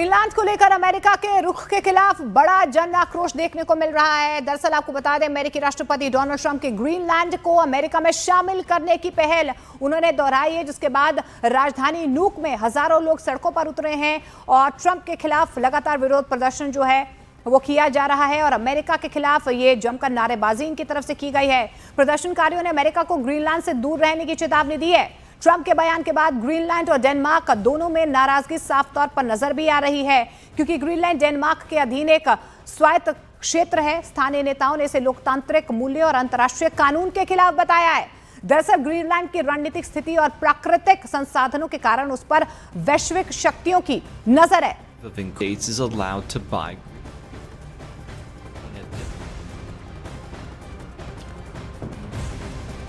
Greenland को लेकर America के रुख के खिलाफ बड़ा जन आक्रोश देखने को मिल रहा है। दरअसल आपको बता दें, अमेरिकी राष्ट्रपति डोनाल्ड ट्रंप की ग्रीनलैंड को अमेरिका में शामिल करने की पहल उन्होंने दोहराई है, जिसके बाद राजधानी नूक में हजारों लोग सड़कों पर उतरे हैं और ट्रंप के खिलाफ लगातार विरोध प्रदर्शन जो है वो किया जा रहा है और अमेरिका के खिलाफ ये जमकर नारेबाजी इनकी तरफ से की गई है। प्रदर्शनकारियों ने अमेरिका को ग्रीनलैंड से दूर रहने की चेतावनी दी है। ट्रंप के बयान के बाद ग्रीनलैंड और डेनमार्क दोनों में नाराजगी साफ तौर पर नजर भी आ रही है, क्योंकि ग्रीनलैंड डेनमार्क के अधीन एक स्वायत्त क्षेत्र है। स्थानीय नेताओं ने इसे लोकतांत्रिक मूल्य और अंतर्राष्ट्रीय कानून के खिलाफ बताया है। दरअसल ग्रीनलैंड की रणनीतिक स्थिति और प्राकृतिक संसाधनों के कारण उस पर वैश्विक शक्तियों की नजर है।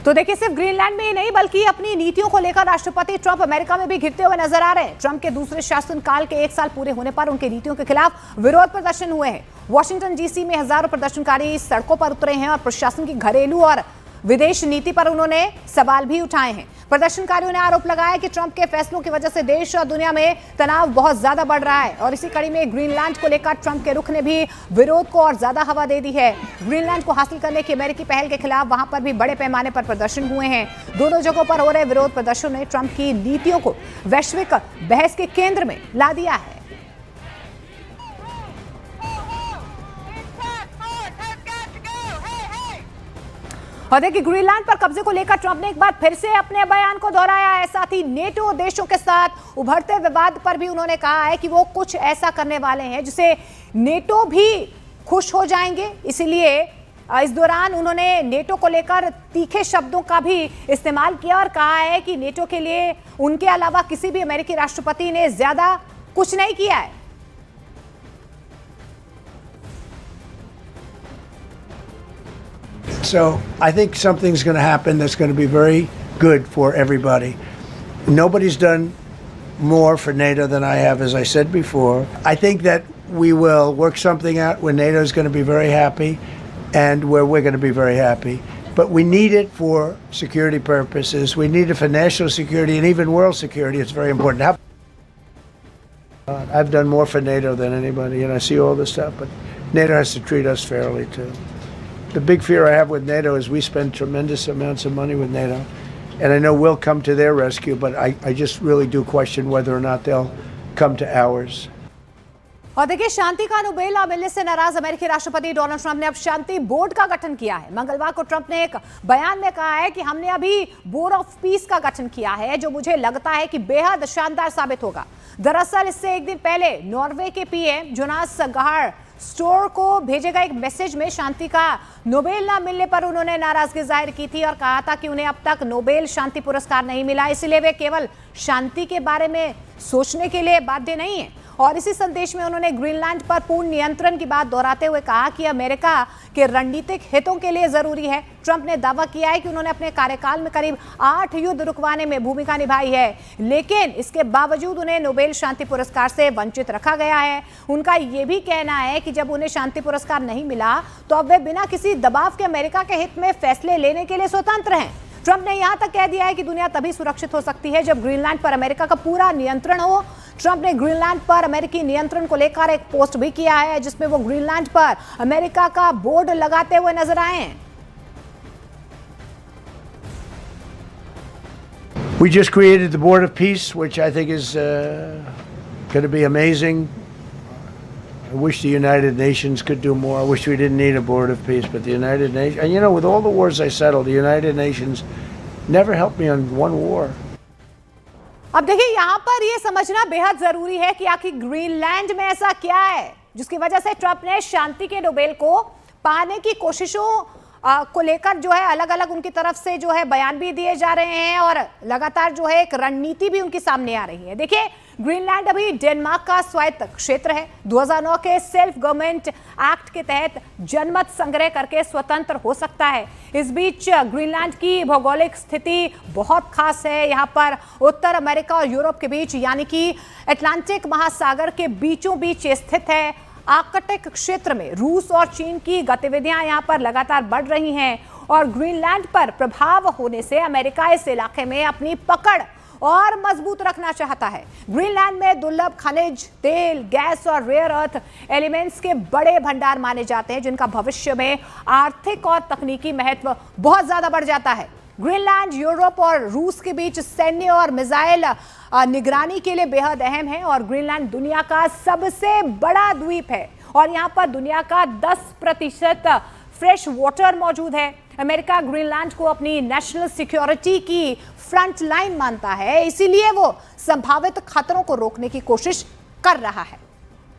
तो देखिए, सिर्फ ग्रीनलैंड में ही नहीं बल्कि अपनी नीतियों को लेकर राष्ट्रपति ट्रंप अमेरिका में भी घिरते हुए नजर आ रहे हैं। ट्रंप के दूसरे शासनकाल के 1 साल पूरे होने पर उनकी नीतियों के खिलाफ विरोध प्रदर्शन हुए हैं। वॉशिंगटन डीसी में हजारों प्रदर्शनकारी सड़कों पर उतरे हैं और प्रशासन की घरेलू और विदेश नीति पर उन्होंने सवाल भी उठाए हैं। प्रदर्शनकारियों ने आरोप लगाया कि ट्रंप के फैसलों की वजह से देश और दुनिया में तनाव बहुत ज्यादा बढ़ रहा है और इसी कड़ी में ग्रीनलैंड को लेकर ट्रंप के रुख ने भी विरोध को और ज्यादा हवा दे दी है। ग्रीनलैंड को हासिल करने की अमेरिकी पहल के खिलाफ वहां पर भी बड़े पैमाने पर प्रदर्शन हुए हैं। दोनों जगहों पर हो रहे विरोध प्रदर्शन ने ट्रंप की नीतियों को वैश्विक बहस के केंद्र में ला दिया है। और देखिए, ग्रीनलैंड पर कब्जे को लेकर ट्रंप ने एक बार फिर से अपने बयान को दोहराया है। साथ ही नेटो देशों के साथ उभरते विवाद पर भी उन्होंने कहा है कि वो कुछ ऐसा करने वाले हैं जिसे नेटो भी खुश हो जाएंगे। इसीलिए इस दौरान उन्होंने नेटो को लेकर तीखे शब्दों का भी इस्तेमाल किया और कहा है कि नेटो के लिए उनके अलावा किसी भी अमेरिकी राष्ट्रपति ने ज्यादा कुछ नहीं किया है। So I think something's going to happen that's going to be very good for everybody. Nobody's done more for NATO than I have, as I said before. I think that we will work something out where NATO is going to be very happy and where we're going to be very happy. But we need it for security purposes. We need it for national security and even world security. It's very important. I've done more for NATO than anybody, and I see all this stuff, but NATO has to treat us fairly too. The big fear I have with NATO is we spend tremendous amounts of money with NATO, and I know we'll come to their rescue, but I just really do question whether or not they'll come to ours. और देखिए, शांति का Nobel मिलने से नाराज अमेरिकी राष्ट्रपति Donald Trump ने अब शांति बोर्ड का गठन किया है। मंगलवार को ट्रंप ने एक बयान में कहा है कि हमने अभी बोर्ड ऑफ पीस का गठन किया है, जो मुझे लगता है कि बेहद शानदार साबित होगा। दरअसल इससे एक दिन पहले नॉर्वे के पीएम जोनास गाहर स्टोर को भेजे गए एक मैसेज में शांति का नोबेल ना मिलने पर उन्होंने नाराजगी जाहिर की थी और कहा था कि उन्हें अब तक नोबेल शांति पुरस्कार नहीं मिला, इसलिए वे केवल शांति के बारे में सोचने के लिए बाध्य नहीं है। और इसी संदेश में उन्होंने ग्रीनलैंड पर पूर्ण नियंत्रण की बात दोहराते हुए कहा कि अमेरिका के रणनीतिक हितों के लिए जरूरी है। ट्रंप ने दावा किया है कि उन्होंने अपने कार्यकाल में करीब 8 युद्ध रुकवाने में भूमिका निभाई है, लेकिन इसके बावजूद उन्हें नोबेल शांति पुरस्कार से वंचित रखा गया है। उनका यह भी कहना है कि जब उन्हें शांति पुरस्कार नहीं मिला तो अब वे बिना किसी दबाव के अमेरिका के हित में फैसले लेने के लिए स्वतंत्र हैं। ट्रंप ने यहां तक कह दिया है कि दुनिया तभी सुरक्षित हो सकती है जब ग्रीनलैंड पर अमेरिका का पूरा नियंत्रण हो। ट्रंप ने ग्रीनलैंड पर अमेरिकी नियंत्रण को लेकर एक पोस्ट भी किया है, जिसमें वो ग्रीनलैंड पर अमेरिका का बोर्ड लगाते हुए नजर आए हैं। We just created the Board of Peace, which I think is going to be amazing. I wish the United Nations could do more. I wish we didn't need a Board of Peace, but the United Nations, and you know, with all the wars I settled, the United Nations never helped me on one war. अब देखिए, यहाँ पर ये समझना बेहद जरूरी है कि आखिर ग्रीनलैंड में ऐसा क्या है जिसकी वजह से ट्रंप ने शांति के नोबेल को पाने की कोशिशों को लेकर जो है अलग अलग उनकी तरफ से जो है बयान भी दिए जा रहे हैं और लगातार जो है एक रणनीति भी उनकी सामने आ रही है। देखिए, ग्रीनलैंड अभी डेनमार्क का स्वायत्त क्षेत्र है। 2009 के सेल्फ गवर्नमेंट एक्ट के तहत जनमत संग्रह करके स्वतंत्र हो सकता है। इस बीच ग्रीनलैंड की भौगोलिक स्थिति बहुत खास है। यहाँ पर उत्तर अमेरिका और यूरोप के बीच यानी कि अटलांटिक महासागर के बीचों बीच स्थित है। आर्कटिक क्षेत्र में रूस और चीन की गतिविधियां यहां पर लगातार बढ़ रही हैं और ग्रीनलैंड पर प्रभाव होने से अमेरिका इस इलाके में अपनी पकड़ और मजबूत रखना चाहता है। ग्रीनलैंड में दुर्लभ खनिज, तेल, गैस और रेयर अर्थ एलिमेंट्स के बड़े भंडार माने जाते हैं, जिनका भविष्य में आर्थिक और तकनीकी महत्व बहुत ज्यादा बढ़ जाता है। ग्रीनलैंड यूरोप और रूस के बीच सैन्य और मिसाइल निगरानी के लिए बेहद अहम है और ग्रीनलैंड दुनिया का सबसे बड़ा द्वीप है और यहाँ पर दुनिया का 10% फ्रेश वाटर मौजूद है। अमेरिका ग्रीनलैंड को अपनी नेशनल सिक्योरिटी की फ्रंट लाइन मानता है, इसीलिए वो संभावित खतरों को रोकने की कोशिश कर रहा है।